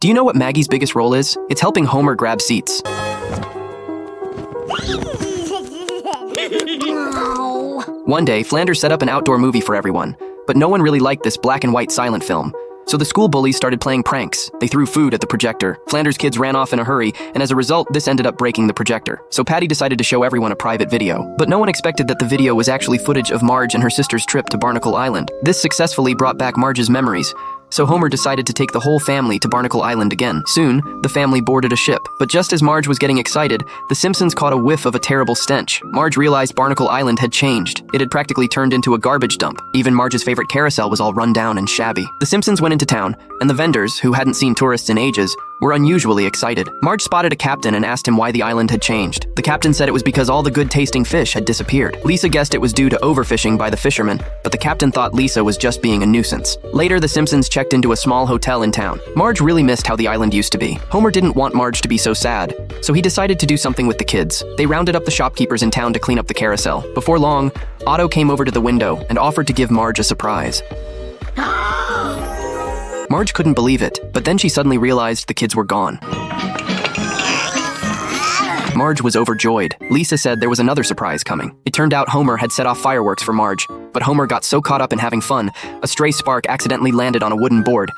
Do you know what Maggie's biggest role is? It's helping Homer grab seats. One day, Flanders set up an outdoor movie for everyone, but no one really liked this black and white silent film. So the school bullies started playing pranks. They threw food at the projector. Flanders' kids ran off in a hurry, and as a result, this ended up breaking the projector. So Patty decided to show everyone a private video. But no one expected that the video was actually footage of Marge and her sister's trip to Barnacle Island. This successfully brought back Marge's memories. So Homer decided to take the whole family to Barnacle Island again. Soon, the family boarded a ship. But just as Marge was getting excited, the Simpsons caught a whiff of a terrible stench. Marge realized Barnacle Island had changed. It had practically turned into a garbage dump. Even Marge's favorite carousel was all run down and shabby. The Simpsons went into town, and the vendors, who hadn't seen tourists in ages, were unusually excited. Marge spotted a captain and asked him why the island had changed. The captain said it was because all the good-tasting fish had disappeared. Lisa guessed it was due to overfishing by the fishermen, but the captain thought Lisa was just being a nuisance. Later, the Simpsons checked into a small hotel in town. Marge really missed how the island used to be. Homer didn't want Marge to be so sad, so he decided to do something with the kids. They rounded up the shopkeepers in town to clean up the carousel. Before long, Otto came over to the window and offered to give Marge a surprise. Marge couldn't believe it, but then she suddenly realized the kids were gone. Marge was overjoyed. Lisa said there was another surprise coming. It turned out Homer had set off fireworks for Marge, but Homer got so caught up in having fun, a stray spark accidentally landed on a wooden board.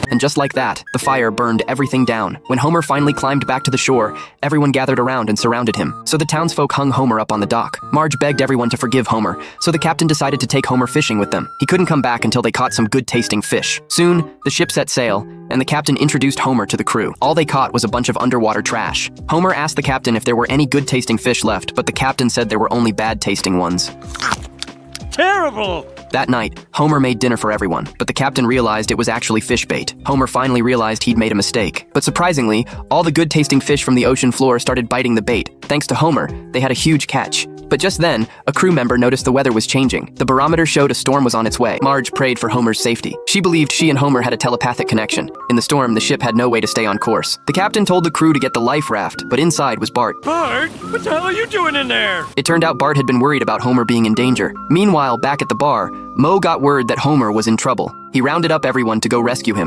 And just like that, the fire burned everything down. When Homer finally climbed back to the shore, everyone gathered around and surrounded him. So the townsfolk hung Homer up on the dock. Marge begged everyone to forgive Homer, so the captain decided to take Homer fishing with them. He couldn't come back until they caught some good-tasting fish. Soon, the ship set sail, and the captain introduced Homer to the crew. All they caught was a bunch of underwater trash. Homer asked the captain if there were any good-tasting fish left, but the captain said there were only bad-tasting ones. Terrible! That night, Homer made dinner for everyone, but the captain realized it was actually fish bait. Homer finally realized he'd made a mistake. But surprisingly, all the good-tasting fish from the ocean floor started biting the bait. Thanks to Homer, they had a huge catch. But just then, a crew member noticed the weather was changing. The barometer showed a storm was on its way. Marge prayed for Homer's safety. She believed she and Homer had a telepathic connection. In the storm, the ship had no way to stay on course. The captain told the crew to get the life raft, but inside was Bart. Bart, what the hell are you doing in there? It turned out Bart had been worried about Homer being in danger. Meanwhile, back at the bar, Moe got word that Homer was in trouble. He rounded up everyone to go rescue him.